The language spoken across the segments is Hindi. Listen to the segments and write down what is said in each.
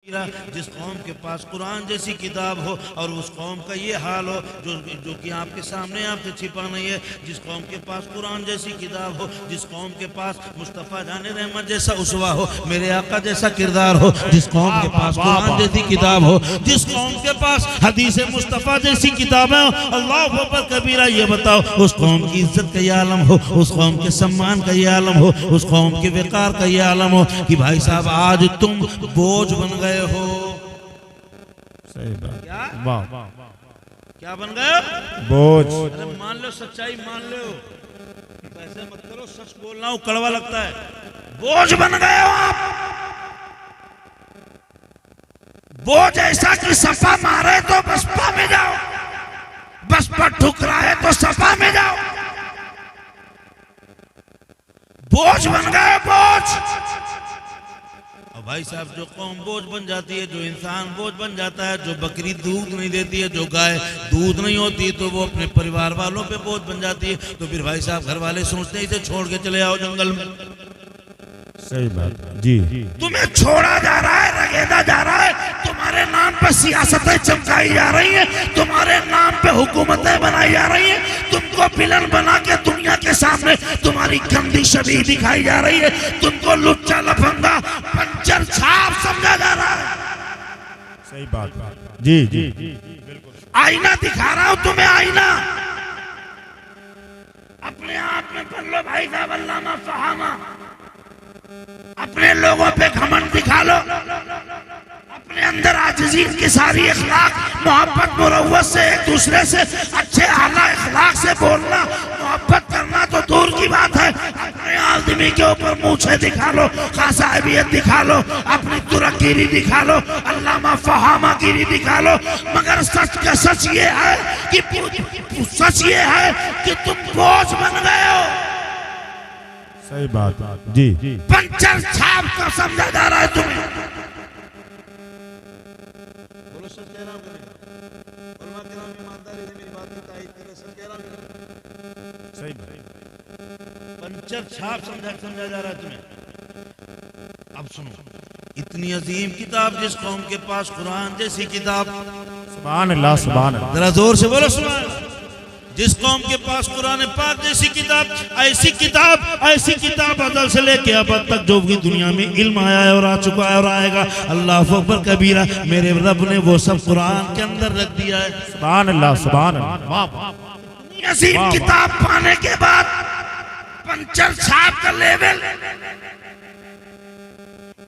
जिस कौम के पास कुरान जैसी किताब हो और उस कौम का ये हाल हो जो कि आपके सामने आपसे छिपा नहीं है। जिस कौम के पास कुरान जैसी किताब हो, जिस कौम के पास मुस्तफ़ा जाने रहमत जैसा उसवा हो, मेरे आका जैसा किरदार हो, जिस कौम के पास कुरान जैसी किताब हो, जिस कौम के पास हदीस मुस्तफ़ा जैसी किताब है, अल्लाह अकबर कबीरा, ये बताओ उस कौम की इज्जत का ये आलम हो, उस कौम के सम्मान का ये आलम हो, उस कौम के वक़ार का ये आलम हो कि भाई साहब आज तुम बोझ बन गए हो। सही बात। क्या बन गए? बोझ। अरे मान लो, सच्चाई मान लो, ऐसे मत करो, सच बोलना हो कड़वा लगता है। बोझ बन गए हो आप। बोझ ऐसा कि सपा मारे तो बसपा में जाओ, बसपा ठुकराए तो सपा में जाओ। बोझ बन गए, बोझ। भाई साहब जो कौम बोझ बन जाती है, जो इंसान बोझ बन जाता है, जो बकरी दूध नहीं देती है, जो गाय दूध नहीं होती, तो वो अपने परिवार वालों पे बोझ बन जाती है। तो फिर भाई साहब घर वाले सोचते हैं इसे छोड़ के चले आओ जंगल में। सही बात जी। तुम्हें छोड़ा जा रहा है, रगेदा जा रहा है, तुम्हारे नाम पे सियासतें चमकाई जा रही हैं, तुम्हारे नाम पे हुकूमतें बनाई जा रही हैं, तुमको विलन बना के दुनिया के सामने तुम्हारी गंदी छवि दिखाई जा रही है, तुमको लुच्चा लफंगा पंचर छाप समझा जा रहा है। सही बात जी जी बिल्कुल। आईना दिखा रहा हूं तुम्हें, आईना। अपने आप में पढ़ लो भाई साहब, अल्लामा फहामा। अपने लोगों पे घमंड दिखा लो, अपने अंदर आजिज़ी की सारी अखलाक, मोहब्बत मुरव्वत से, एक दूसरे से अच्छे आला अखलाक से बोलना, मोहब्बत करना तो दूर की बात है। अपने आदमी के ऊपर मूछे दिखा लो, खासाहियत दिखा लो, अपनी तुरकीरी दिखा लो, अल्लामा फहामा गिरी दिखा लो, मगर सच का सच ये है कि सच ये है कि तुम बोझ बन गए हो। सही बात जी। पंचर छाप का समझा जा रहा है तुम्हें। बोलो सच कह रहा हूं कि नहीं? उलमा किराम ईमानदारी से मेरी बात की ताईद करें, सच कह रहा हूं कि नहीं? सही बात। पंचर छाप समझा जा रहा है तुम्हें। अब सुनो, इतनी अजीम किताब जिस कौम के पास कुरान जैसी किताब, सुभान अल्लाह सुभान अल्लाह। जरा जोर से बोलो सुभान अल्लाह। जिस कौम के पास कुरान पाक जैसी किताब, ऐसी किताब अज़ल से लेके अब तक जो भी दुनिया में इल्म आया है और आ चुका है और आएगा, अल्लाह अकबर कबीरा, मेरे रब ने वो सब कुरान के अंदर रख दिया है। सुभान अल्लाह सुभान अल्लाह। अजीम किताब पाने के बाद पंचर छाप का लेवल,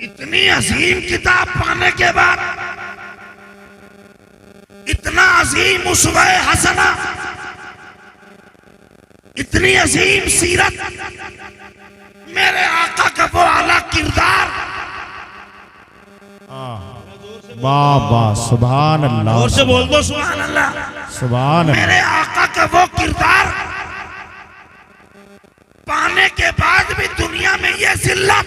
इतनी अजीम किताब पाने के बाद, इतना अजीम उसवा हसना, इतनी अजीम सीरत, मेरे आका का वो आला किरदार। वाह वाह सुभान अल्लाह। और से बोल दो सुभान अल्लाह। सुभान अल्लाह। मेरे आका का वो किरदार पाने के बाद भी दुनिया में ये जिल्लत।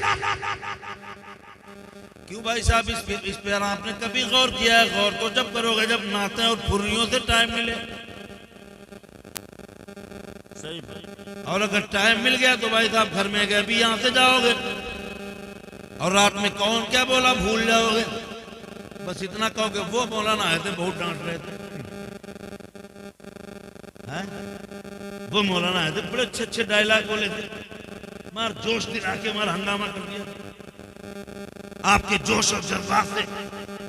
क्यों भाई साहब, इस पर आपने कभी गौर किया है? गौर तो जब करोगे जब नाते और फुर्रियों से टाइम मिले। सही। और अगर टाइम मिल गया तो भाई साहब घर में गए भी यहां से जाओगे और रात में कौन क्या बोला भूल जाओगे। बस इतना कहोगे वो मौलाना आए थे बहुत डांट रहे थे, वो मौलाना आए थे बड़े अच्छे अच्छे डायलॉग बोले थे, मार जोश दिला के मार हंगामा कर दिया। आपके जोश और जज्बात से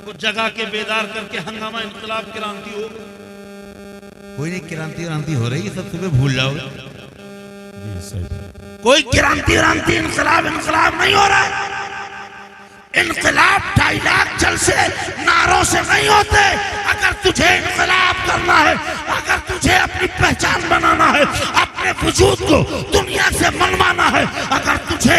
को जगा के बेदार करके हंगामा, इंकलाब, क्रांति हो गई। कोई नहीं, क्रांति हो रही है, सब तुम्हें भूल जाओगे। कोई क्रांति इंकलाब नहीं हो रहा है। इनकलाब डायलॉग जल से, नारों से नहीं होते। अगर तुझे इनकलाब करना है, अगर तुझे अपनी पहचान बनाना है, अपने वजूद को दुनिया से मनवाना है, अगर तुझे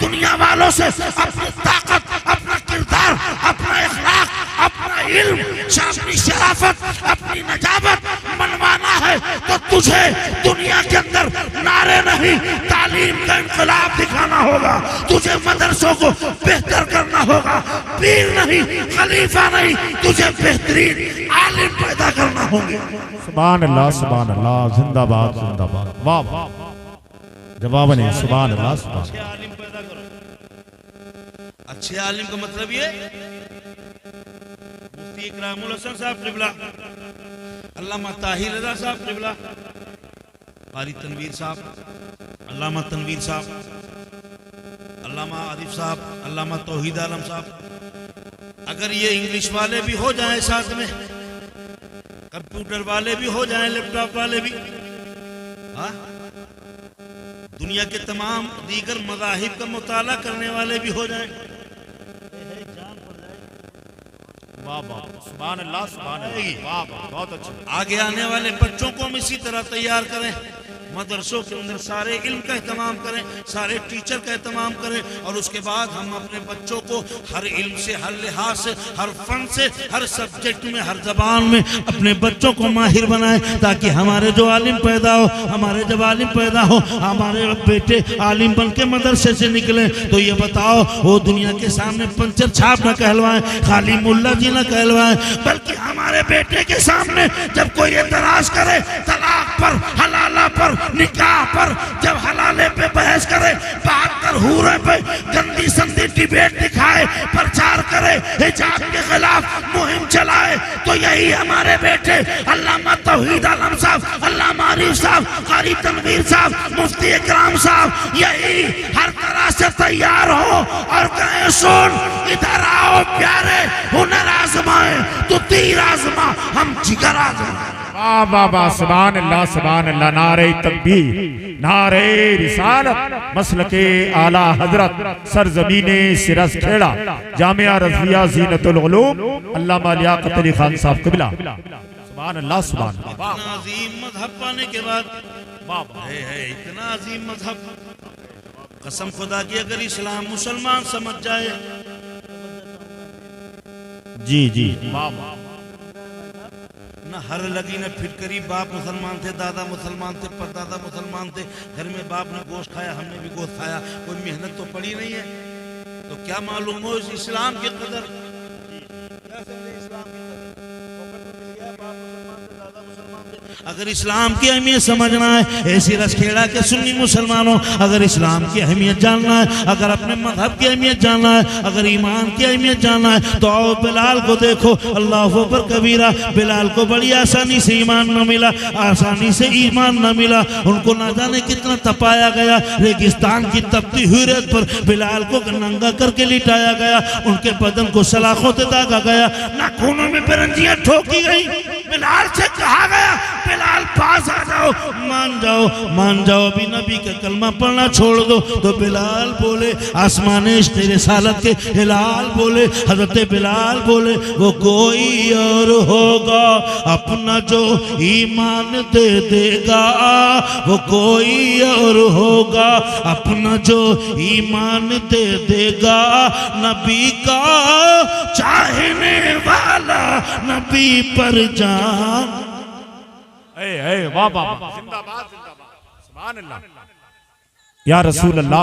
दुनिया वालों से अपनी ताकत, अपना किरदार, अपना इखलाक, अपना इल्म, अपनी शराफत, अपनी नजाबत मनवाना है, तो तुझे दुनिया के अंदर नारे नहीं, तालीम का इनकलाब दिखाना होगा। तुझे मदरसों को बेहतर करना होगा, पीर नहीं, खलीफा नहीं, तुझे बेहतरीन आलिम पैदा करना होंगे। सुभान अल्लाह सुभान अल्लाह। जिंदाबाद जिंदाबाद। वाह वाह। जवाब नहीं। सुभान अल्लाह। अच्छे आलिम पैदा करो। अच्छे आलिम का मतलब ये मुफ्ती इकरामुल हसन साहब क़िबला, अल्लामा ताहिर रज़ा साहब क़िबला, कारी तनवीर साहब, अल्लामा तनवीर साहब, अल्लामा आरिफ साहब, अल्लामा तौहीद आलम साहब। अगर ये इंग्लिश वाले भी हो जाएं साथ में, कंप्यूटर वाले भी हो जाएं, लैपटॉप वाले भी, हाँ, दुनिया के तमाम दीगर मज़ाहिब का मुताला करने वाले भी हो जाएं, वाह वाह, सुभान अल्लाह, सुभान अल्लाह, वाह वाह, बहुत अच्छा। आगे आने वाले बच्चों को हम इसी तरह तैयार करें, मदरसों के अंदर सारे इल्म का एहतमाम करें, सारे टीचर का एहतमाम करें, और उसके बाद हम अपने बच्चों को हर इल्म से, हर लिहाज से, हर फन से, हर सब्जेक्ट में, हर जबान में अपने बच्चों को माहिर बनाएं, ताकि हमारे जो आलिम पैदा हो, हमारे जब आलिम पैदा हो, हमारे बेटे आलिम बन के मदरसे से निकले, तो ये बताओ वो दुनिया के सामने पंचर छाप न कहलवाएं, खाली मुल्ला जी न कहलवाएं, बल्कि हमारे बेटे के सामने जब कोई एतराज करे तलाक पर, हलाला पर, निकाह पर, जब हलाले पे बहस करे, बात कर हूरे पे गंदी संदी डिबेट दिखाए, प्रचार करे, हिजाब के खिलाफ मुहिम चलाए, तो यही हमारे बेटे अल्लामा तौहीद आलम साहब, अल्लामा आरिफ साहब, कारी तनवीर साहब, मुफ्ती इकराम साहब, यही हर तरह से तैयार हो और कहें सुन इधर आओ प्यारे, हुनर आजमाए तो तीर आजमा, हम जिगर आजमाए। वाह वाह वाह, सुभान अल्लाह, सुभान अल्लाह, नारे तकबीर, नारे रिसालत, मसलके आला हजरत, सरजमीने सिरस खेड़ा, जामिया रज़िया ज़ीनतुल उलूम, अल्लामा लियाकत अली खान साहब क़िबला, सुभान अल्लाह, सुभान अल्लाह। इतना अजीम मजहब पाने के बाद, वाह वाह, है इतना अजीम मजहब, कसम खुदा की अगर इस्लाम मुसलमान समझ जाए, जी जी, वाह वाह, न हर लगी न फिटकरी, बाप मुसलमान थे, दादा मुसलमान थे, परदादा मुसलमान थे, घर में बाप ने गोश्त खाया, हमने भी गोश्त खाया, कोई मेहनत तो पड़ी नहीं है, तो क्या मालूम हो इस इस्लाम की कदर, क्या समझे इस्लाम की कदर, बाप मुसलमान थे, दादा मुसलमान थे। अगर इस्लाम की अहमियत समझना है, ऐसी रसखेड़ा के सुन्नी मुसलमानों, अगर इस्लाम की अहमियत जानना है, अगर अपने मजहब की अहमियत जानना है, अगर ईमान की अहमियत जानना है, तो आओ बिलाल को देखो, अल्लाह अकबर कबीरा, बिलाल को बड़ी आसानी से ईमान न मिला, आसानी से ईमान न मिला, उनको ना जाने कितना तपाया गया, रेगिस्तान की तपती हुई रेत पर बिलाल को नंगा करके लिटाया गया, उनके बदन को सलाखों से दागा गया, नाखूनों में बिरंजियां ठोकी गई, बिलाल से कहा गया बिलाल पास आ जाओ, मान जाओ, अभी नबी का कलमा पढ़ना छोड़ दो, तो बिलाल बोले आसमाने तेरे सालत के हिलाल बोले, हजरत बिलाल बोले वो कोई और होगा अपना जो ईमान दे देगा, वो कोई और होगा अपना जो ईमान दे देगा, नबी का चाहने वाला नबी पर जान। वाह वाह, जिंदाबाद जिंदाबाद, सुभान अल्लाह, या रसूल अल्लाह।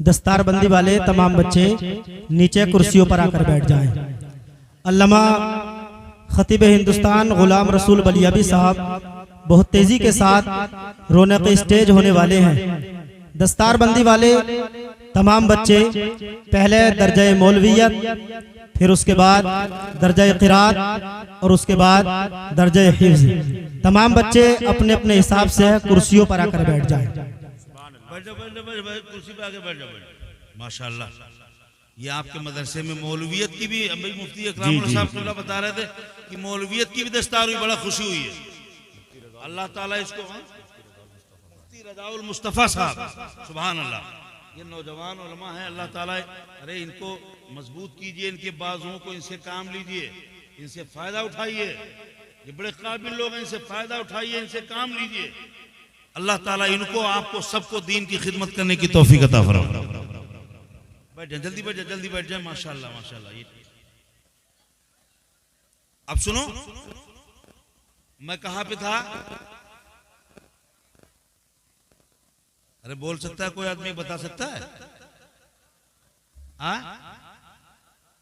दस्तारबंदी वाले तमाम बच्चे नीचे कुर्सियों पर आकर बैठ जाएं। अल्लामा खतीब हिंदुस्तान गुलाम रसूल बलियाबी साहब बहुत तेजी के साथ रौनक स्टेज होने वाले हैं। दस्तारबंदी वाले तमाम बच्चे पहले दर्जा मौलवियत, फिर उसके बाद दर्जा क़िरात और उसके बाद दर्जा हिफ्ज़, तमाम बच्चे अपने अपने हिसाब से कुर्सियों पर आकर बैठ जाएं। कुर्सी पे आके बैठ जाओ। माशाअल्लाह, ये आपके मदरसे में मौलवियत की भी, अभी मुफ्ती इकराम साहब बता रहे थे कि मौलवियत की भी दस्तार हुई, बड़ा खुशी हुई है। अल्लाह ताला इसको, मुफ्ती रज़ाउल मुस्तफ़ा साहब, सुभान अल्लाह, ये नौजवान उलमा हैं, अल्लाह ताला, अरे इनको मजबूत कीजिए, इनके बाजुओं को, इनसे काम लीजिए, इनसे फायदा उठाइए, ये बड़े काबिल लोग हैं, इनसे फायदा उठाइए, इनसे काम लीजिए। अल्लाह ताला इनको, आपको, सबको दीन की खिदमत करने की तौफीक अता फरमाए। बैठ जाए, जल्दी बैठ जाए, जल्दी बैठ जाए। माशाअल्लाह माशाअल्लाह। ये अब सुनो, मैं कहां पे था? अरे बोल सकता है कोई आदमी, बता सकता है?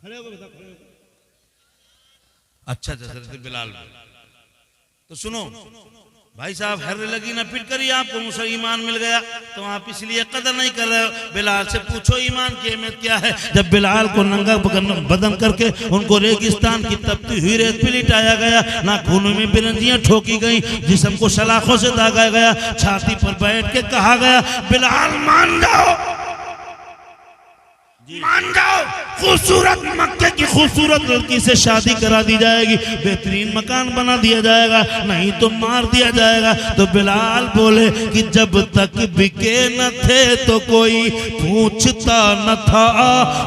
खड़े हो बता, खड़े हो। अच्छा, बिलाल। तो सुनो, भाई साहब हर लगी ना पिट करी, आपको मुझसे ईमान मिल गया तो आप इसलिए कदर नहीं कर रहे हो। बिलाल से पूछो ईमान की अहमियत क्या है। जब बिलाल को नंगा बदन करके उनको रेगिस्तान की तपती हुई रेत पे लिटाया गया, ना खूनों में बिरंजियां ठोकी गई, जिस्म को सलाखों से दागा गया, छाती पर बैठ के कहा गया बिलाल मान जाओ, मान जाओ, खूबसूरत मक्के की खूबसूरत लड़की से शादी करा दी जाएगी, बेहतरीन मकान बना दिया जाएगा, नहीं तो मार दिया जाएगा। तो बिलाल बोले कि जब तक बिके न थे तो कोई पूछता न था,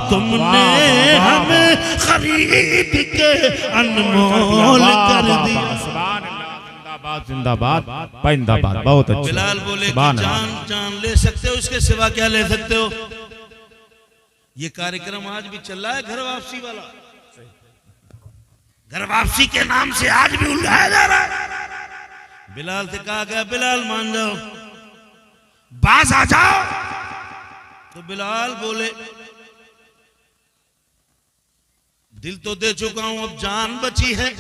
तुमने हमें खरीद के अनमोल कर दिया। जिंदाबाद जिंदाबाद पाइंदाबाद। बहुत अच्छा। बिलाल बोले कि जान ले सकते हो, इसके सिवा क्या ले सकते हो। ये कार्यक्रम आज भी चल रहा है, घर वापसी वाला, घर वापसी के नाम से आज भी उल्लाया जा रहा है। बिलाल से कहा गया बिलाल मान जाओ, बाज आ जाओ। तो बिलाल बोले दिल तो दे चुका हूं, अब जान बची है,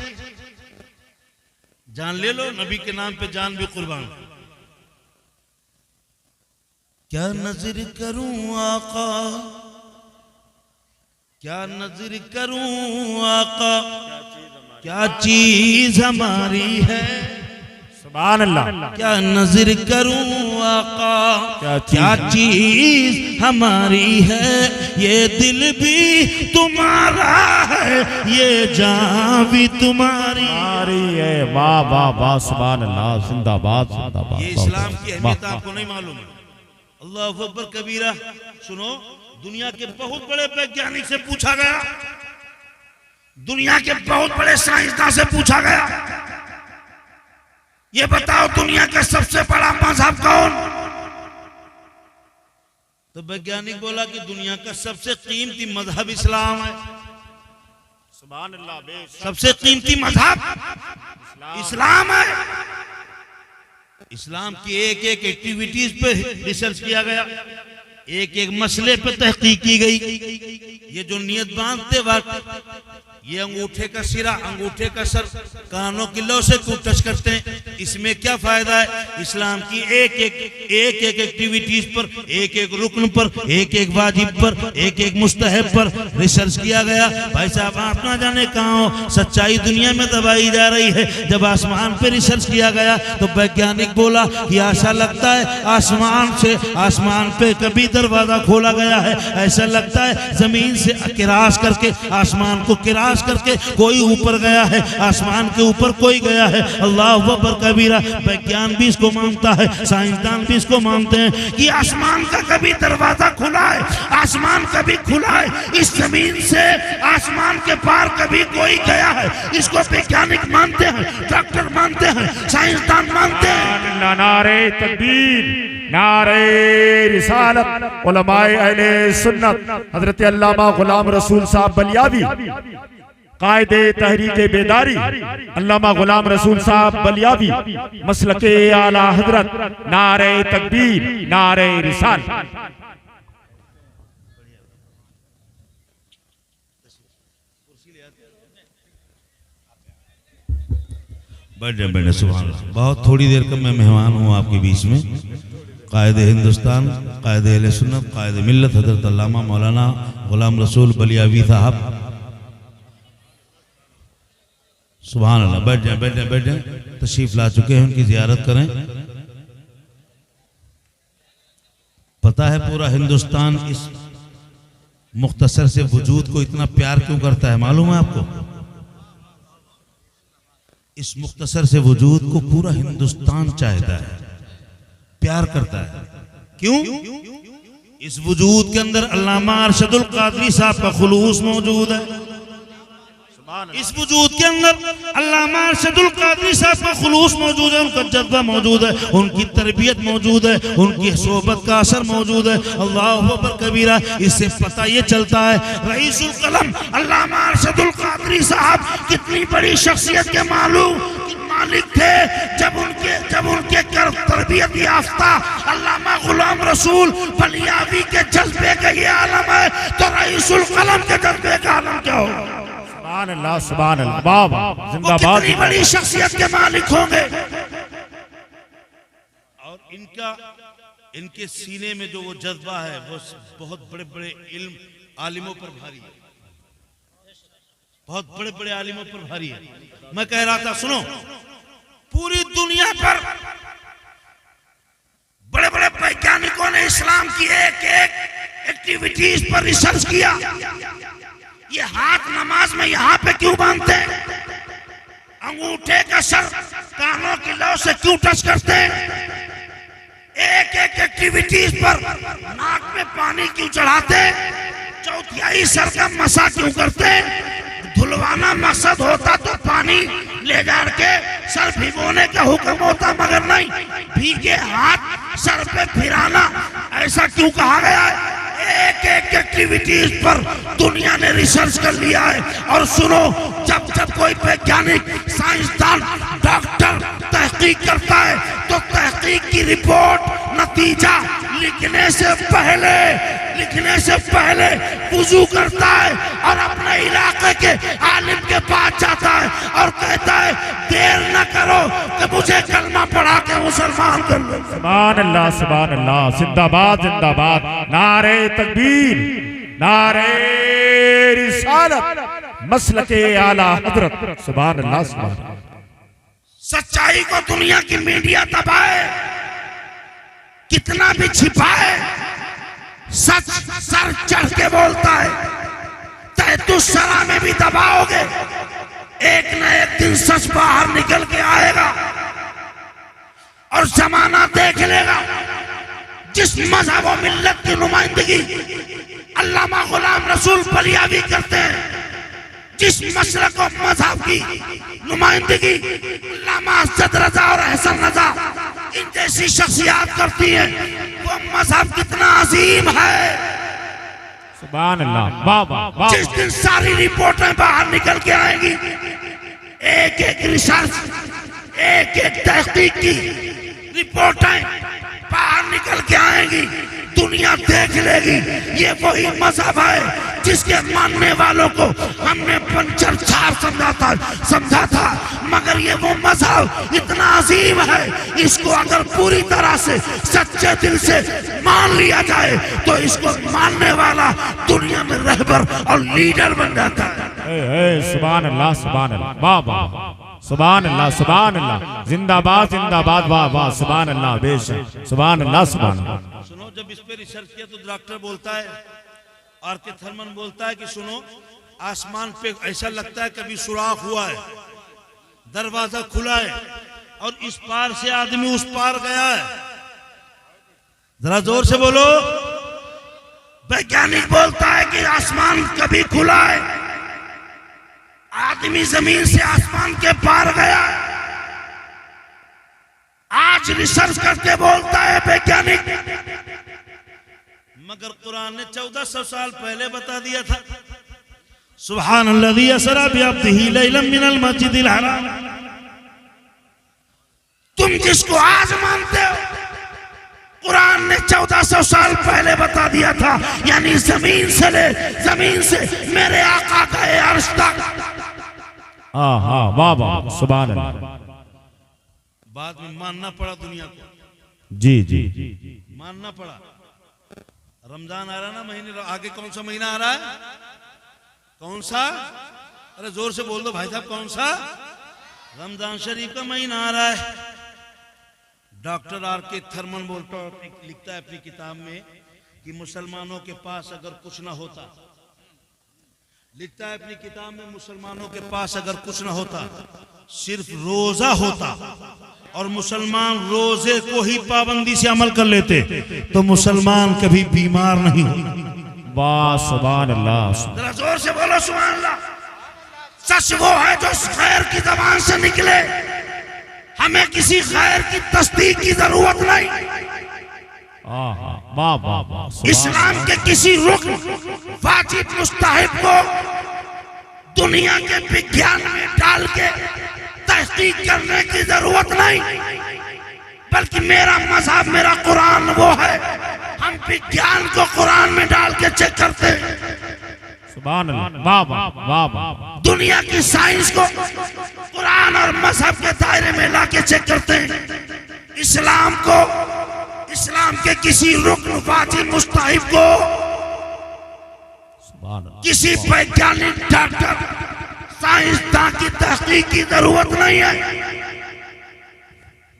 जान ले लो, नबी के नाम पे जान भी कुर्बान। क्या नजर करूं आका, क्या नजर करूं आका, क्या चीज हमारी है। सुभान अल्लाह। क्या नजर करूं आका, क्या चीज हमारी है, ये दिल भी तुम्हारा है, ये जान भी तुम्हारी है। वाह वाह वाह, सुभान अल्लाह, जिंदाबाद जिंदाबाद। ये इस्लाम की अहमियत आपको नहीं मालूम है। अल्लाहु अकबर कबीरा। सुनो, दुनिया के बहुत बड़े वैज्ञानिक से पूछा गया, दुनिया के बहुत बड़े साइंसदान से पूछा गया, ये बताओ दुनिया का सबसे बड़ा मजहब कौन। तो वैज्ञानिक बोला कि दुनिया का सबसे कीमती मजहब इस्लाम है। सुभान अल्लाह। सबसे कीमती मजहब इस्लाम है। इस्लाम की एक एक एक्टिविटीज पे रिसर्च किया गया, एक एक मसले पे तहकीक की गई। ये जो नियत बांधते वक्त ये अंगूठे का सिरा, अंगूठे का सर कानों की लौ से क्यों टच करते हैं, इसमें क्या फायदा है। इस्लाम की एक एक एक्टिविटीज पर, एक एक रुकन पर, एक एक वाजिब पर, एक एक मुस्तहब पर रिसर्च किया गया। भाई साहब आप ना जाने कहाँ हो, सच्चाई दुनिया में दबाई जा रही है। जब आसमान पे रिसर्च किया गया तो वैज्ञानिक बोला कि ऐसा लगता है आसमान पे कभी दरवाजा खोला गया है, ऐसा लगता है जमीन से किरास करके आसमान को किरास करके कोई ऊपर गया है, आसमान के ऊपर कोई गया है। अल्लाह अकबर कबीरा। विज्ञान भी इसको मानता है, साइंसदान भी इसको मानते हैं कि आसमान का कभी दरवाजा खुला है, आसमान कभी खुला है, इस जमीन से आसमान के पार कभी कोई गया है। इसको वैज्ञानिक मानते हैं, डॉक्टर मानते हैं, साइंसदान मानते हैं। नारे तकबीर, नारे रिसालत। उलमाए अहले सुन्नत हजरत अल्लामा गुलाम रसूल साहब बलियावी, कायदे तहरीके बेदारी अल्लामा गुलाम रसूल साहब बलियावी, मसलके आला हजरत, नारे तकबीर, नारे रिसालत। बड़े सुभान अल्लाह। बहुत थोड़ी देर का मैं मेहमान हूँ आपके बीच में। कायदे हिंदुस्तान, कायदे अहले सुन्नत, कायदे मिल्लत हजरत अल्लामा मौलाना गुलाम रसूल बलियावी साहब। सुभान अल्लाह। बैठ जाए बैठ जाए बैठ जाए, तशरीफ ला चुके हैं, उनकी जियारत करें। पता है पूरा हिंदुस्तान इस मुख्तसर से वजूद को इतना प्यार क्यों करता है, मालूम है आपको। इस मुख्तसर से वजूद को पूरा हिंदुस्तान चाहता है, प्यार करता है। क्यों? इस वजूद के अंदर अल्लामा अरशदुल कादरी साहब का खुलूस मौजूद है। इस वजूद के अंदर अल्लामा अरशदुल कादरी साहब का खुलूस मौजूद है, उनका जज्बा मौजूद है, उनकी तरबियत मौजूद है, उनकी सोहबत का असर मौजूद है। अल्लाहु अकबर कबीरा। इससे पता ये चलता है रईसुल कलम अल्लामा अरशदुल कादरी साहब कितनी बड़ी शख्सियत के मालिक थे। जब उनके तरबियत याफ्ता अल्लामा गुलाम रसूल बलियावी के जज्बे का ये आलम है, तो रईसुल कलम के जज्बे का आलम क्या होगा। सुभान अल्लाह, सुभान अल्लाह। वाह वाह, जिंदाबाद। कितनी बड़ी शख्सियत के मालिक होंगे। और इनके सीने में जो वो जज्बा है वो बहुत बड़े बड़े इल्म आलिमों पर भारी है, बहुत बड़े बड़े आलिमों पर भारी है। मैं कह रहा था सुनो, पूरी दुनिया पर बड़े बड़े वैज्ञानिकों ने इस्लाम की एक एक एक्टिविटीज पर रिसर्च किया। ये हाथ नमाज में यहाँ पे क्यों बांधते हैं, अंगूठे का सर कानों की लौ से क्यों टच करते हैं, एक एक एक्टिविटीज पर नाक में पानी क्यों चढ़ाते हैं, चौथाई सर का मसा क्यों करते हैं। धुलवाना मकसद होता तो पानी ले जाकर के सर भिगोने का हुक्म होता, मगर नहीं, भीगे हाथ सर पे फिराना ऐसा क्यों कहा गया है। एक एक एक्टिविटीज पर दुनिया ने रिसर्च कर लिया है। और सुनो, जब जब कोई वैज्ञानिक, साइंसदान, डॉक्टर तहकीक करता है तो तहकीक की रिपोर्ट, नतीजा लिखने से पहले वुजू करता है और अपने इलाके के आलिम के पास जाता है और कहता है देर न करो कि मुझे कलमा पढ़ा के मुसलमान कर लो। सुभान अल्लाह, सुभान अल्लाह, जिंदाबाद जिंदाबाद, नारे तकबीर, नारे रिसालत, मसलके आला हजरत, सुभान अल्लाह, सुभान अल्लाह। सच्चाई को दुनिया की मीडिया दबाए, कितना भी छिपाए, सच सर चढ़ के बोलता है। तहतुस्सरा में भी दबाओगे, एक न एक दिन सच बाहर निकल के आएगा और जमाना देख लेगा। जिस मजहब और मिल्लत की नुमाइंदगी अल्लामा गुलाम रसूल बलियावी करते हैं, जिस मसलक और मजहब की नुमाइंदगी अल्लामा असद रजा और अहसन रजा इन जैसी शख्सियात करती है, वो मजहब कितना अजीम है। सुभान अल्लाह, वाह वाह वाह। जिस दिन सारी रिपोर्टें बाहर निकल के आएंगी, एक एक रिसर्च, एक एक तहकीक की रिपोर्टें बाहर निकल के आएंगी, दुनिया देख लेगी ये वही मजहब है जिसके मानने वालों को हमने पंचर छार समझा था। मगर ये वो मजहब इतना अजीम है, इसको अगर पूरी तरह से सच्चे दिल से मान लिया जाए तो इसको मानने वाला दुनिया में रहबर और लीडर बन जाता है। सुभान अल्लाह, सुभान अल्लाह, वाह वाह, सुभान अल्लाह, सुभान अल्लाह, जिंदाबाद जिंदाबाद, वाह वाह, सुभान अल्लाह, बेशक, सुभान अल्लाह, सुभान अल्लाह। सुनो, जब इस पे रिसर्च किया तो डॉक्टर बोलता है, आर के थर्मन बोलता है कि सुनो, आसमान पे ऐसा लगता है कभी सुराख हुआ है, दरवाजा खुला है और इस पार से आदमी उस पार गया है। जरा जोर से बोलो। वैज्ञानिक बोलता है कि आसमान कभी खुला है, आदमी जमीन से आसमान के पार गया। आज रिसर्च करके बोलता है वैज्ञानिक, मगर कुरान ने 1400 साल पहले बता दिया था। सुब्हानल्लज़ी असरा बिअब्दिही लैलन मिनल मस्जिदिल हराम। तुम जिसको आज मानते हो, कुरान ने 1400 साल पहले बता दिया था। यानी जमीन से मेरे आका गए अर्श तक। हाँ हाँ, वाह वाह, सुभान अल्लाह। बाद में मानना पड़ा दुनिया को, जी जी, मानना पड़ा। रमजान आ रहा ना महीने, आगे कौन सा महीना आ रहा है? कौन सा? अरे जोर से बोल दो भाई साहब, कौन सा? रमजान शरीफ का महीना आ रहा है। डॉक्टर आर के थर्मन बोलता लिखता है अपनी किताब में कि मुसलमानों के पास अगर कुछ ना होता, लिखता है अपनी किताब में, मुसलमानों के पास अगर कुछ ना होता, सिर्फ रोजा होता और मुसलमान रोजे को ही पाबंदी से अमल कर लेते तो मुसलमान कभी बीमार नहीं होता। वाह, सुभान अल्लाह। जरा जोर से बोलो सुभान अल्लाह। सच वो है जो खैर की जबान से निकले, हमें किसी खैर की तस्दीक की जरूरत नहीं। वाह वाह वाह। इस्लाम के किसी रुकन, वाजिब, मुस्तहिब को दुनिया के विज्ञान में डाल के तहकीक करने की जरूरत नहीं, बल्कि मेरा मजहब, मेरा कुरान वो है, हम विज्ञान को कुरान में डाल के चेक करते हैं। सुभान अल्लाह, वाह वाह वाह वाह। दुनिया की साइंस को कुरान और मजहब के दायरे में लाके चेक करते हैं। इस्लाम को, इस्लाम के किसी रुकन वाजिब मुस्तहिब को, किसी वैज्ञानिक डॉक्टर साइंसदान की तहकीक की जरूरत नहीं है।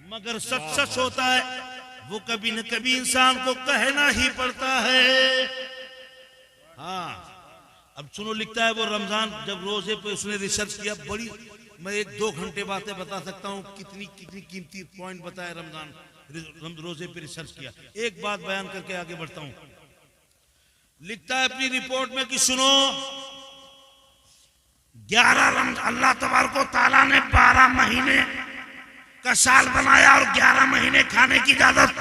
मगर सच होता है, वो कभी न कभी इंसान को कहना ही पड़ता है। हाँ, अब सुनो, लिखता है वो रमजान जब रोजे पे उसने रिसर्च किया, बड़ी, मैं 1-2 घंटे बातें बता सकता हूँ, कितनी कितनी कीमती पॉइंट बताया। रमजान रोजे पे रिसर्च किया। एक बात बयान करके आगे बढ़ता हूँ। लिखता है अपनी रिपोर्ट में कि सुनो, 11 रमजान, अल्लाह तबारक व तआला ने 12 महीने का साल बनाया और 11 महीने खाने की इजाजत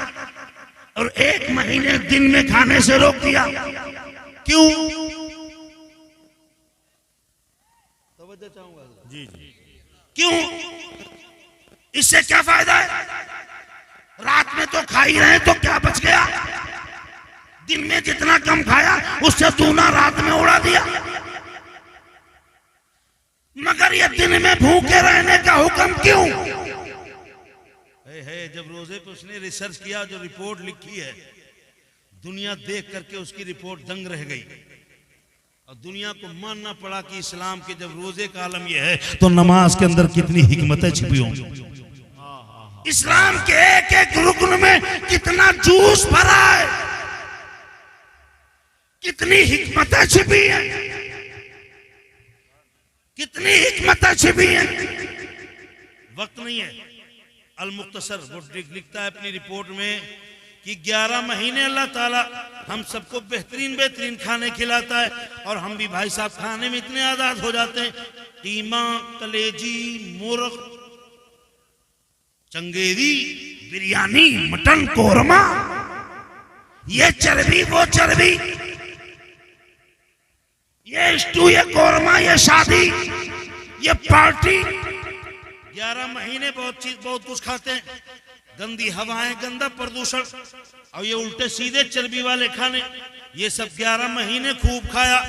और 1 महीने दिन में खाने से रोक दिया। क्यों? तवज्जो चाहूंगा जी जी। क्यों? इससे क्या फायदा है? रात में तो खा ही रहे, तो क्या बच गया? दिन में जितना कम खाया उससे दूना रात में उड़ा दिया। मगर ये दिन में भूखे रहने का हुक्म क्यों? है जब रोजे पे उसने रिसर्च किया, जो रिपोर्ट लिखी है, दुनिया देख करके उसकी रिपोर्ट दंग रह गई और दुनिया को मानना पड़ा कि इस्लाम के जब रोजे का आलम यह है तो नमाज के अंदर कितनी हिकमतें छिपी होंगी। इस्लाम के एक एक रुकन में कितना जूस भरा है, कितनी हिकमतें छिपी हैं, कितनी हिकमतें छिपी हैं। वक्त नहीं है। अल मुख्तसर वो लिखता है अपनी रिपोर्ट में कि 11 महीने अल्लाह ताला हम सबको बेहतरीन बेहतरीन खाने खिलाता है और हम भी भाई साहब खाने में इतने आजाद हो जाते हैं। कीमा, कलेजी, मुर्ग, चंगेरी, बिरयानी, मटन, कोरमा, ये चर्बी वो चर्बी, ये स्टू, ये कोरमा, ये शादी, ये पार्टी। 11 महीने बहुत कुछ खाते हैं। गंदी हवाएं, गंदा प्रदूषण और ये उल्टे सीधे चर्बी वाले खाने, ये सब 11 महीने खूब खाया।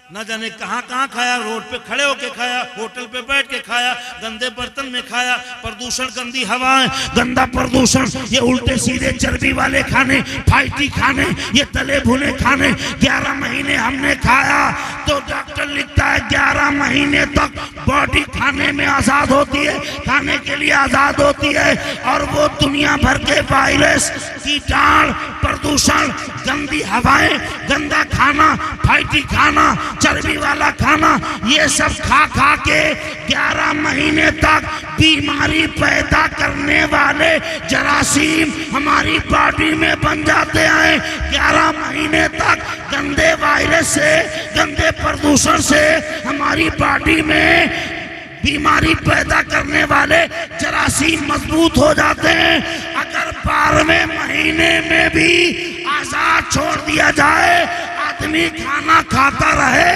न जाने कहां कहां खाया, रोड पे खड़े होके खाया, होटल पे बैठ के खाया, गंदे बर्तन में खाया, प्रदूषण, गंदी हवाएं, गंदा प्रदूषण, ये उल्टे सीधे चर्बी वाले खाने, फाइटी खाने, ये तले भुने खाने 11 महीने हमने खाया। तो डॉक्टर लिखता है 11 महीने तक बॉडी खाने में आजाद होती है, खाने के लिए आजाद होती है और वो दुनिया भर के वायरस, कीटाणु, प्रदूषण, गंदी हवाएं, गंदा खाना, फाइटी खाना, चर्बी वाला खाना, ये सब खा खा के 11 महीने तक बीमारी पैदा करने वाले जरासीम हमारी बॉडी में बन जाते हैं। 11 महीने तक गंदे वायरस से, गंदे प्रदूषण से हमारी बॉडी में बीमारी पैदा करने वाले जरासीम मजबूत हो जाते हैं। अगर 12वें महीने में भी आजाद छोड़ दिया जाए, आदमी खाना खाता रहे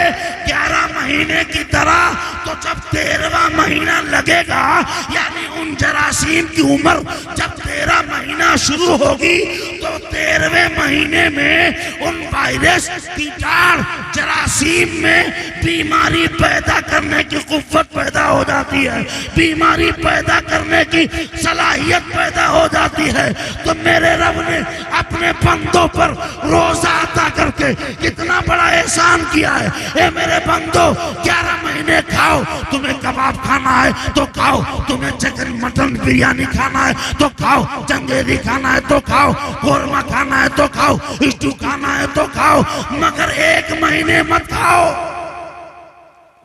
11 महीने की तरह, तो जब 13वां महीना लगेगा, यानी उन जरासीम की उम्र जब 13 महीना शुरू होगी, तो 13वें महीने में उन वायरस, कीटाणु, जरासीम में बीमारी पैदा करने की कुव्वत पैदा हो जाती है, बीमारी पैदा करने की सलाहियत पैदा हो जाती है। तो मेरे रब ने अपने बंदों पर रोजा अदा करके कितना बड़ा एहसान किया है। ए मेरे बंदो, 11 महीने खाओ, तुम्हें कबाब खाना है तो खाओ, तुम्हें चिकन, मटन, बिरयानी खाना है तो खाओ, चंगेरी खाना है तो खाओ, कोरमा खाना है तो खाओ, स्टू खाना है तो खाओ, मगर 1 महीने मत खाओ।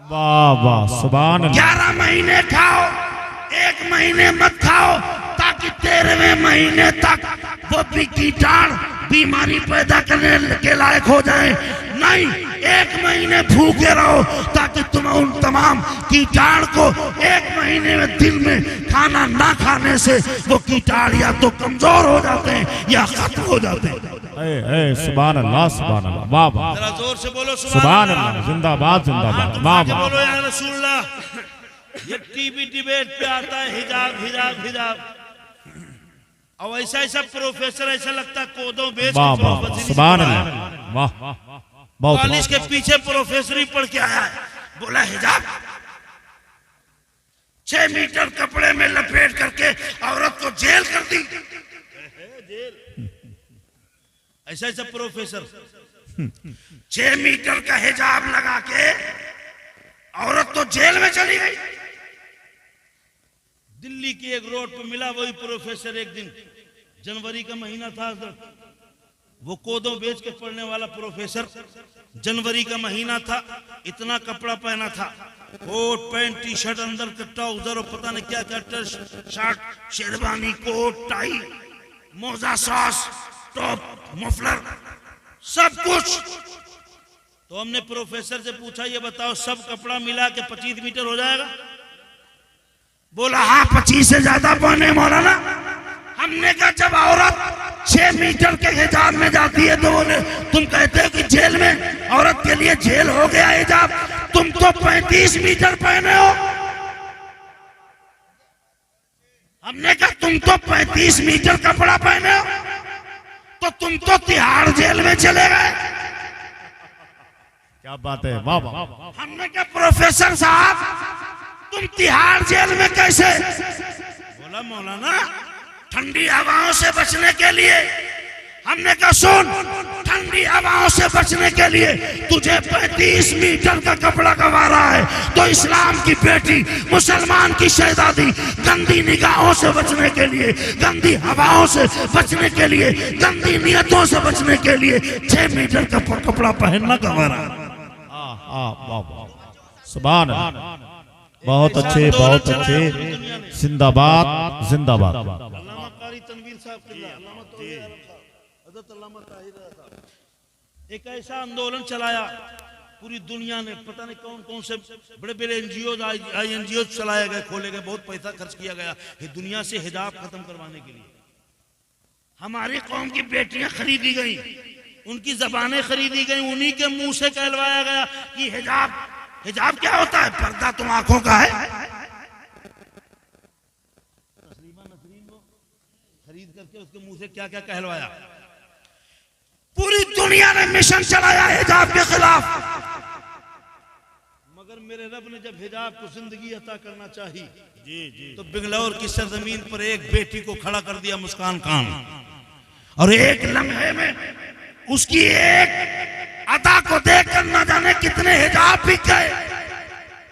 वाह वाह, सुभान अल्लाह। 11 महीने खाओ, 1 महीने मत खाओ, ताकि 13वें महीने तक वो भी कीटाणु बीमारी पैदा करने के लायक हो जाए। नहीं, 1 महीने भूखे रहो ताकि तुम उन तमाम कीटाणु को 1 महीने में दिन में खाना ना खाने से वो कीटाणु या तो कमजोर हो जाते हैं या खत्म हो जाते हैं। सुभान अल्लाह, सुभान अल्लाह, वाह वाह, जरा जोर से बोलो सुभान अल्लाह, जिंदाबाद जिंदाबाद, वाह वाह। बोलो या रसूलुल्लाह। ये टीवी डिबेट पे आता है हिजाब हिजाब हिजाब, और ऐसा ऐसा प्रोफेसर, ऐसा लगता है कोदों बेच वाह वाह, सुभान अल्लाह, वाह, बहुत कॉलेज के पीछे प्रोफेसर ही पढ़ के आया है, बोला हिजाब। 6 मीटर कपड़े में लपेट करके औरत को जेल कर दी। ऐसा ऐसा प्रोफेसर 6 मीटर का हिजाब लगा के औरत तो जेल में चली गई। दिल्ली की एक रोड पे मिला वही प्रोफेसर। एक दिन जनवरी का महीना था, वो कोदों बेच के पढ़ने वाला प्रोफेसर, जनवरी का महीना था, इतना कपड़ा पहना था, कोट पैंट टी शर्ट अंदर कट्टा उधर और पता नहीं क्या क्या, शर्ट शेरवानी कोट टाई मोजा सॉस टॉप मफलर सब कुछ। तो हमने प्रोफेसर से पूछा ये बताओ सब कपड़ा मिला के 25 मीटर हो जाएगा? बोला हाँ 25 से ज्यादा पहने मौलाना। हमने कहा जब औरत 6 मीटर के हिजाब में जाती है तो बोले तुम कहते हो कि जेल में औरत के लिए जेल हो गया हिजाब, तुम तो 35 मीटर पहने हो। हमने कहा तुम तो 35 मीटर कपड़ा पहने हो तो तुम तो तिहाड़ जेल में चले गए। क्या बात है, वाह वाह। हमने कहा प्रोफेसर साहब तुम तिहाड़ जेल में कैसे? बोला मौलाना ठंडी हवाओं से बचने के लिए। हमने कहा सुन, ठंडी हवाओं से बचने के लिए तुझे 35 मीटर का कपड़ा गंवारा है तो इस्लाम की बेटी मुसलमान की शहजादी गंदी निगाहों से बचने के लिए, गंदी हवाओं से बचने के लिए, गंदी नियतों से बचने के लिए 6 मीटर का कपड़ा पहनना गंवारा। सुभान अल्लाह, बहुत अच्छे, बहुत अच्छे। जिंदाबाद जिंदाबाद। अल्लामा कारी तनवीर साहब किल्ला, अल्लामा तौहीद हज़रत अल्लामा ताहिर साहब एक ऐसा आंदोलन चलाया पूरी दुनिया ने, पता नहीं कौन कौन से बड़े बड़े एनजीओ चलाए गए, खोले गए, बहुत पैसा खर्च किया गया ये दुनिया से हिजाब खत्म करवाने के लिए। हमारी कौम की बेटियां खरीदी गई, उनकी जबानें खरीदी गई, उन्हीं के मुंह से कहलवाया गया कि हिजाब, हिजाब क्या होता है? पर्दा तो आंखों का है। खरीद करके उसके मुंह से क्या क्या कहलवाया। पूरी दुनिया ने मिशन चलाया हिजाब के खिलाफ। मगर मेरे रब ने जब हिजाब को जिंदगी अता करना चाहिए तो बिगलौर की सरजमीन पर एक बेटी को खड़ा कर दिया, मुस्कान खान, और एक लम्हे में उसकी एक अदा को देखकर न जाने कितने हिजाब बिक गए।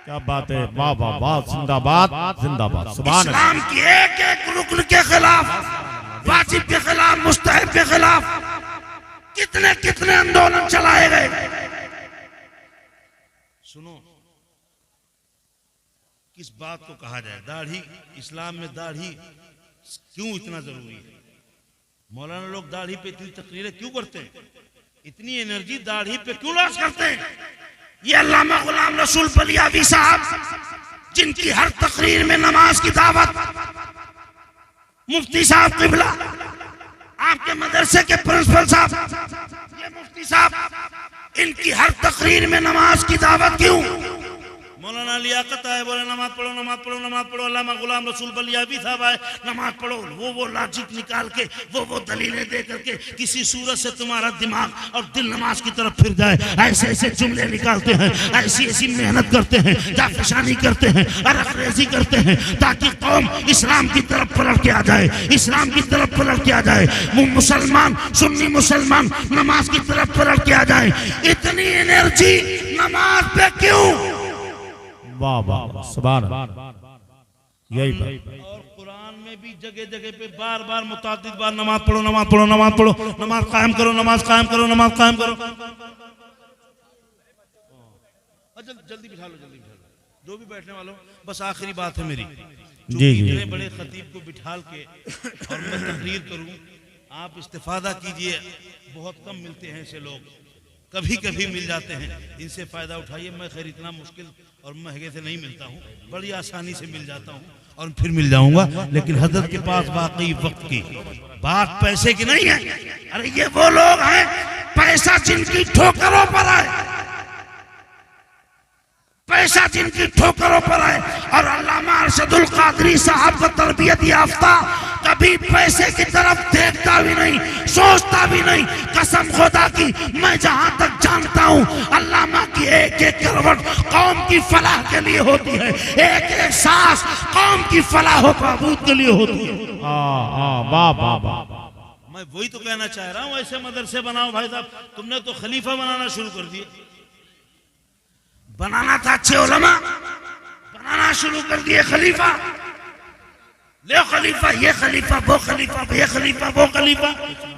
क्या बात है, वाह वाह वाह। जिंदाबाद जिंदाबाद। सुभान अल्लाह। इस्लाम की एक एक रुकन के खिलाफ, वाजिब के खिलाफ, मुस्तहब के खिलाफ कितने कितने आंदोलन चलाए गए। सुनो किस बात को कहा जाए, दाढ़ी, इस्लाम में दाढ़ी क्यों इतना जरूरी है? मौलाना लोग दाढ़ी पे इतनी तकरीरें क्यों करते हैं? इतनी एनर्जी दाढ़ी पे क्यों लॉस करते हैं? ये अल्लामा गुलाम रसूल बलियावी साहब जिनकी हर तकरीर में नमाज की दावत, मुफ्ती साहब किबला, आपके मदरसे के प्रिंसिपल साहब, ये मुफ्ती साहब, इनकी हर तकरीर में नमाज की दावत क्यों? मौलाना लियाकत आए बोले नमाज पढ़ो नमाज पढ़ो नमाज पढ़ो, अल्लामा गुलाम रसूल बलियावी साहब आए नमाज पढ़ो, वो लॉजिक निकाल के वो दलीलें दे करके किसी सूरत से तुम्हारा दिमाग और दिल नमाज की तरफ फिर जाए, ऐसे ऐसे जुमले निकालते हैं, ऐसी ऐसी मेहनत करते हैं, जाफिशानी करते हैं, अरफरेजी करते हैं ताकि कौम इस्लाम की तरफ पलट के आ जाए, इस्लाम की तरफ पलट के आ जाए, मुसलमान सुन्नी मुसलमान नमाज की तरफ पलट के आ जाए। इतनी एनर्जी नमाज पे क्यों? वाह वाह, सुभान अल्लाह। यही बात। और कुरान में भी जगह जगह पे बार बार मुतादिद बार नमाज पढ़ो नमाज पढ़ो नमाज पढ़ो, नमाज कायम करो नमाज कायम करो नमाज कायम करो। जल्दी बिठा लो, जल्दी बिठा लो, जो भी बैठने वालों। बस आखिरी बात है मेरी, जी जी। इतने बड़े खतीब को बिठाल के और मैं तकरीर करूं, आप इस्तिफादा कीजिए। बहुत कम मिलते हैं ऐसे लोग, कभी कभी मिल जाते हैं, इनसे फायदा उठाइए। मैं खैर इतना मुश्किल और महंगे से नहीं मिलता हूँ, बड़ी आसानी से मिल जाता हूँ और फिर मिल जाऊंगा। लेकिन हजरत के पास वाकई वक्त की बात पैसे की नहीं है। अरे ये वो लोग हैं पैसा जिनकी ठोकरों पर आए, पैसा जिनकी ठोकरों पर आए। और अल्लामा अरशदुल कादरी साहब का तरबियत याफ्ता कभी पैसे की तरफ देखता भी नहीं, सोचता भी नहीं। कसम खुदा की मैं जहां तक जानता हूँ अल्लामा की एक एक करवट कौम की फलाह के लिए होती है, एक एक सांस कौम की फलाह व बहबूद के लिए होती है। वाह वाह वाह। मैं वही तो कहना चाह रहा हूं, ऐसे मदरसे बनाओ भाई साहब। तुमने तो खलीफा बनाना शुरू कर दिए। बनाना था अच्छे उलमा, बनाना शुरू कर दिए खलीफा। ले खलीफा, ये खलीफा, वो खलीफा, ये खलीफा, वो खलीफा,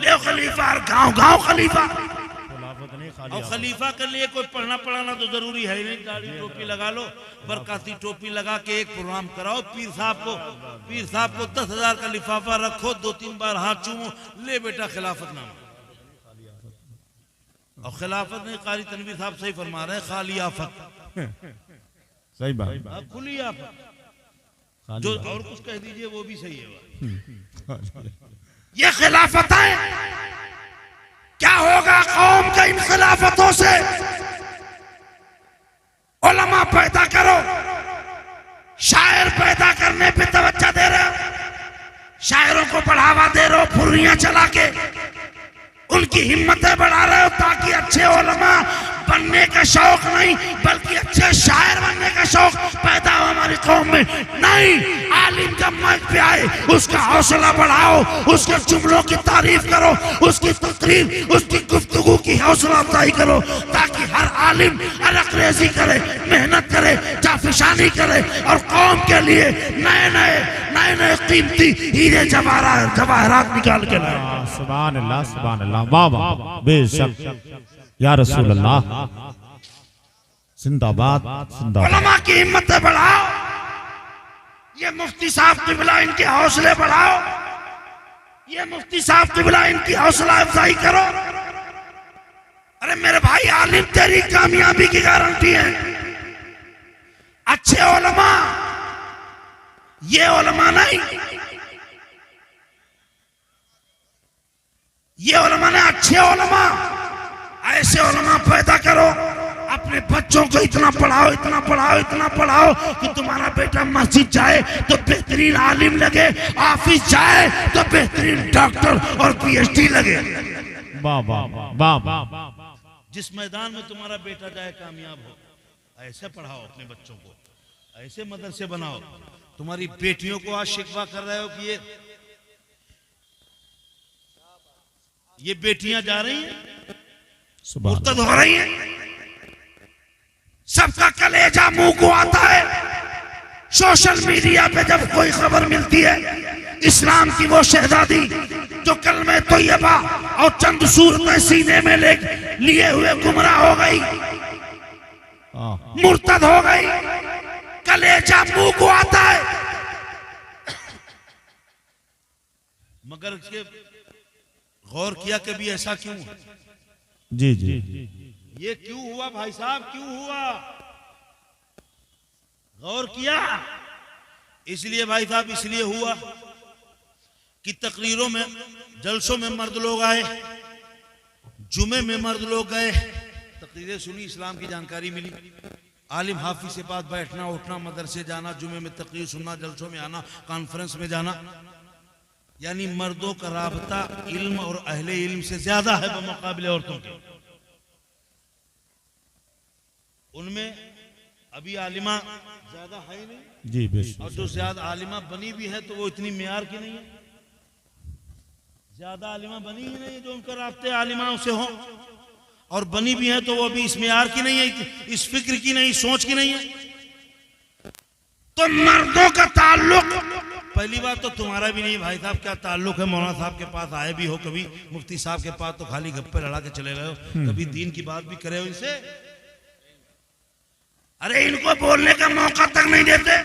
ले खलीफा, और गांव गांव खलीफा। और खलीफा के लिए कोई पढ़ना पढ़ाना तो जरूरी है ही नहीं। दाढ़ी टोपी लगा लो, बरकाती टोपी लगा के एक प्रोग्राम कराओ। पीर साहब को 10,000 का लिफाफा रखो, 2-3 बार हाथ चूमो, ले बेटा खिलाफतनामा। और खिलाफत नहीं, कारी तनवीर साहब सही फरमा रहे हैं, खाली आफत। सही बात, खुली आफत। जो और कुछ कह दीजिए वो भी सही है। ये खिलाफत है, क्या होगा कौम के इन खिलाफतों से? उलमा पैदा करो, शायर पैदा करने पे तवज्जो दे रहे हो, शायरों को बढ़ावा दे रहे हो, फुर्रियां चला के उनकी हिम्मतें बढ़ा रहे हो, ताकि अच्छे उलमा बनने का शौक नहीं बल्कि अच्छे शायर बनने का शौक पैदा हो हमारी कौम में। नहीं, आलिम जब मंच पे आए उसका हौसला बढ़ाओ, उसके जुमलों की तारीफ करो, उसकी तकरीर, उसकी गुफ्तगू की हौसला अफजाई करो, ताकि हर आलिम अलगरेजी करे, मेहनत करे, जाफिशानी करे और कौम के लिए नए नए कीमती हीरे जवाहरात निकाल के लाए। सुभान अल्लाह, सुभान अल्लाह, वाह वाह, बेशक या रसूल अल्लाह, जिंदाबाद जिंदाबाद। उलमा की हिम्मतें बढ़ाओ, ये मुफ्ती साहब क़िबला इनके हौसले बढ़ाओ, ये मुफ्ती साहब क़िबला इनकी हौसला अफजाई करो। अरे मेरे भाई, आलिम तेरी कामयाबी की गारंटी है। अच्छे उलमा, ये उलमा नहीं, ये उलमा ने अच्छे उलमा, ऐसे उलमा पैदा करो। अपने बच्चों को इतना पढ़ाओ, इतना पढ़ाओ, इतना पढ़ाओ कि तुम्हारा बेटा मस्जिद जाए तो बेहतरीन आलिम लगे, ऑफिस जाए तो बेहतरीन डॉक्टर और पीएचडी लगे। वाह वाह वाह वाह। जिस मैदान में तुम्हारा बेटा जाए कामयाब हो, ऐसे पढ़ाओ अपने बच्चों को, ऐसे मदरसे बनाओ। तुम्हारी बेटियों को आज शिकवा कर रहे हो कि ये बेटियां जा रही हैं, मुर्तद हो रही हैं, सबका कलेजा मुंह को आता है। सोशल मीडिया पे जब कोई खबर मिलती है इस्लाम की वो शहजादी जो कलमे तैयबा और चंद सूरतें सीने में लिए हुए गुमराह हो गई, मुर्तद हो गई, कलेजा मुंह को आता है। मगर इसके गौर किया कभी ऐसा क्यों? जी जी, ये क्यों हुआ भाई साहब, क्यों हुआ? गौर किया? इसलिए भाई साहब, इसलिए हुआ कि तकरीरों में, जलसों में मर्द लोग आए, जुमे में मर्द लोग गए, तकरीरें सुनी, इस्लाम की जानकारी मिली, आलिम हाफिज से पास बैठना उठना, मदरसे जाना, जुमे में तकरीर सुनना, जलसों में आना, कॉन्फ्रेंस में जाना, यानी मर्दों का राबता इल्म और अहले इल्म से ज्यादा है बमुकाबिले औरतों के। उनमें अभी आलिमा ज्यादा है ही नहीं जी, बेशक। और जो ज्यादा आलिमा बनी भी है तो वो इतनी मेयार की नहीं है, ज्यादा आलिमा बनी ही नहीं जो उनका राब्ते आलिमाओं से हो, और बनी भी है तो वो भी इस मेयार की नहीं है, इस फिक्र की नहीं, सोच की नहीं है। तो मर्दों का ताल्लुक, पहली बात तो तुम्हारा भी नहीं भाई साहब, क्या ताल्लुक है? मौलाना साहब के पास आए भी हो कभी, मुफ्ती साहब के पास तो खाली गप्पे लड़ा के चले गए हो, कभी दीन की बात भी करे हो इनसे? अरे इनको बोलने का मौका तक नहीं देते।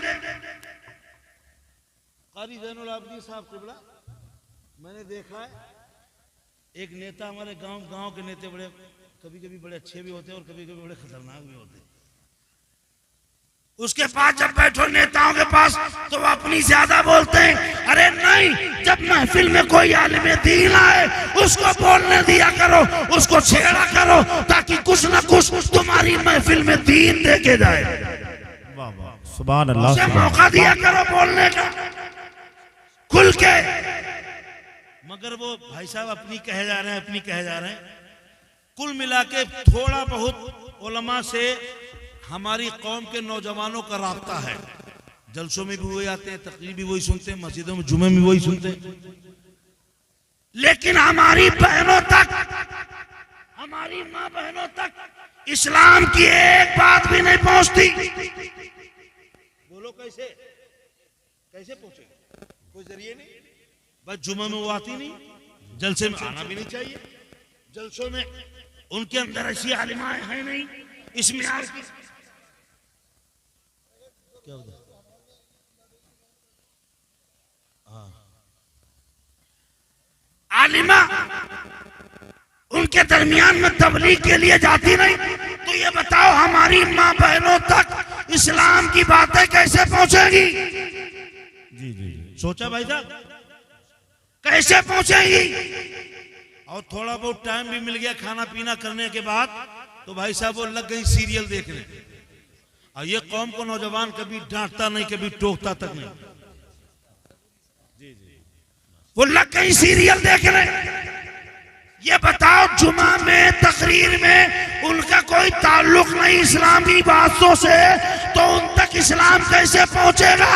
कारी ज़ैनुल आबिदीन साहब क़िबला, मैंने देखा है एक नेता, हमारे गांव के नेता बड़े कभी कभी बड़े अच्छे भी होते हैं और कभी कभी बड़े खतरनाक भी होते हैं। उसके पास जब बैठो नेताओं के पास तो वो अपनी ज्यादा बोलते हैं। अरे नहीं, जब महफिल में कोई आलिम दीन आए उसको बोलने दिया करो, उसको छेड़ा करो, ताकि कुछ न कुछ तुम्हारी महफिल में दीन देके जाए। वाह वाह, सुभान अल्लाह, उसे मौका दिया करो बोलने का खुल के। मगर वो भाई साहब अपनी कहे जा रहे हैं, अपनी कहे जा रहे हैं। कुल मिला के थोड़ा बहुत उलमा से हमारी कौम के नौजवानों का राब्ता है। जलसों में भी वही आते हैं, तकरीर भी वही सुनते हैं, मस्जिदों में जुमे में वही सुनते हैं, लेकिन हमारी बहनों तक, हमारी माँ बहनों तक इस्लाम की एक बात भी नहीं पहुंचती। बोलो कैसे कैसे पहुंचे? कोई जरिए नहीं, बस जुमे में वो आती नहीं, जलसे में आना भी नहीं चाहिए। जलसों में उनके अंदर ऐसी आलिमाएं हैं नहीं, इसमें आज क्या होता? आलिमा उनके दरमियान में तबलीग के लिए जाती नहीं, तो ये बताओ हमारी माँ बहनों तक इस्लाम की बातें कैसे पहुंचेगी? जी जी सोचा भाई साहब कैसे पहुंचेगी? और थोड़ा बहुत टाइम भी मिल गया खाना पीना करने के बाद, तो भाई साहब वो लग गई सीरियल देखने। और ये कौम को नौजवान कभी डांटता नहीं, कभी टोकता तक नहीं। वो लग गई सीरियल देखने। ये बताओ जुमा में तकरीर में उनका कोई ताल्लुक नहीं इस्लामी बातों से, तो उन तक इस्लाम कैसे पहुंचेगा?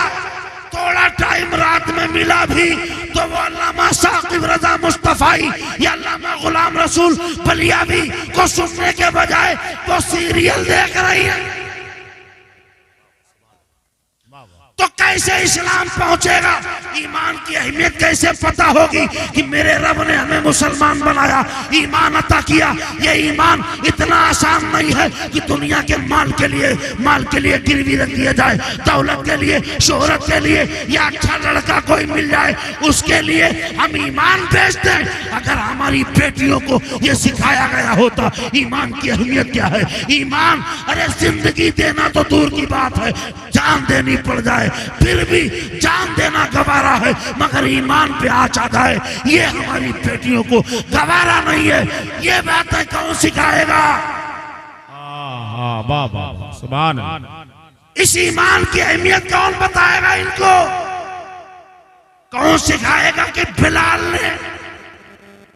थोड़ा टाइम रात में मिला भी तो वो अल्लामा साकिब रजा मुस्तफाई या अल्लामा गुलाम रसूल बलियावी को सुनने के बजाय वो सीरियल देख रही है, तो कैसे इस्लाम पहुंचेगा? ईमान की अहमियत कैसे पता होगी कि मेरे रब ने हमें मुसलमान बनाया, ईमान अता किया। ये ईमान इतना आसान नहीं है कि दुनिया के माल के लिए गिरवी रख दिया जाए, दौलत के लिए, शोहरत के लिए, या अच्छा लड़का कोई मिल जाए उसके लिए हम ईमान बेचते हैं। अगर हमारी बेटियों को ये सिखाया गया होता ईमान की अहमियत क्या है, ईमान, अरे जिंदगी देना तो दूर की बात है, जान देनी पड़ जाए फिर भी जान देना गवारा है, मगर ईमान पे आ जाता है, ये हमारी बेटियों को गवारा नहीं है। ये बातें कौन सिखाएगा? वाह सुभान अल्लाह। इस ईमान की अहमियत कौन बताएगा इनको? कौन सिखाएगा कि बिलाल ने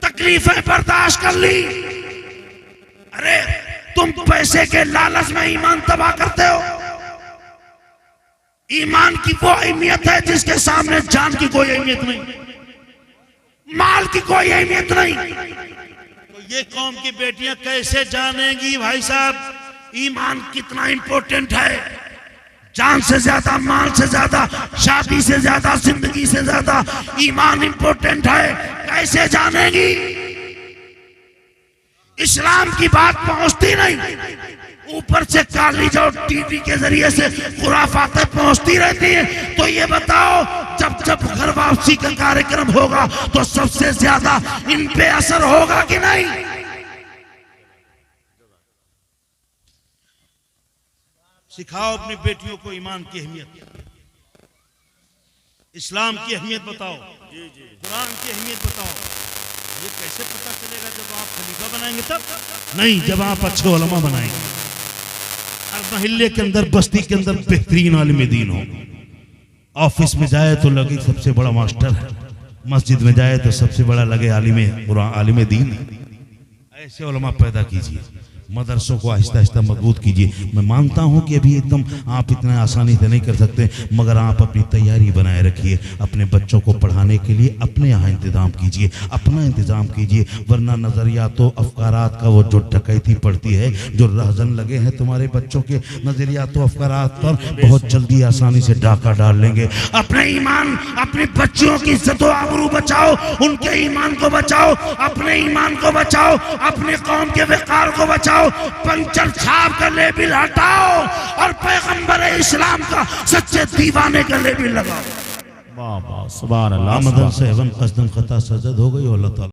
तकलीफें बर्दाश्त कर ली? अरे तुम पैसे के लालच में ईमान तबाह करते हो। ईमान की वो अहमियत है जिसके सामने जान की कोई अहमियत नहीं, माल की कोई अहमियत नहीं। तो ये कौम की बेटियां कैसे जानेंगी भाई साहब ईमान कितना इंपॉर्टेंट है? जान से ज्यादा, माल से ज्यादा, शादी से ज्यादा, जिंदगी से ज्यादा ईमान इंपॉर्टेंट है। कैसे जानेगी? इस्लाम की बात पहुंचती नहीं, ऊपर से कॉलेज और टीवी के जरिए से खुराफातें पहुंचती रहती हैं। तो ये बताओ जब जब घर वापसी का कार्यक्रम होगा तो सबसे ज्यादा इन पे असर होगा कि नहीं? सिखाओ अपनी बेटियों को ईमान की अहमियत, इस्लाम की अहमियत बताओ, कुरान की अहमियत बताओ। ये कैसे पता चलेगा? जब आप खलीफा बनाएंगे तब नहीं, जब आप अच्छे उलमा बनाएंगे, हर महल्ले के अंदर, बस्ती के अंदर बेहतरीन आलिम दीन हो। ऑफिस में जाए तो लगे सबसे बड़ा मास्टर है, मस्जिद में जाए तो सबसे बड़ा लगे आलिम दीन। ऐसे उलमा पैदा कीजिए, मदरसों को आहिस्ता आहिस्ता मजबूत कीजिए। मैं मानता हूं कि अभी एकदम आप इतना आसानी से नहीं कर सकते, मगर आप अपनी तैयारी बनाए रखिए। अपने बच्चों को पढ़ाने के लिए अपने यहाँ इंतजाम कीजिए, अपना इंतजाम कीजिए, वरना नज़रियात व अफकारात का वो जो डकैती पड़ती है, जो रहजन लगे हैं तुम्हारे बच्चों के नज़रियात व अफकारात पर, बहुत जल्दी आसानी से डाका डाल लेंगे। अपने ईमान, अपने बच्चों की इज्जत व आबरू बचाओ, उनके ईमान को बचाओ, अपने ईमान को बचाओ, अपने कौम के वक़ार को बचाओ, पंचर छाप का लेबिल हटाओ और पैगंबर इस्लाम का सच्चे दीवाने का लेबिल लगाओ। वाह वाह सुभान अल्लाह। मदन से कस्दन खता सजद हो गई। अल्लाह ताला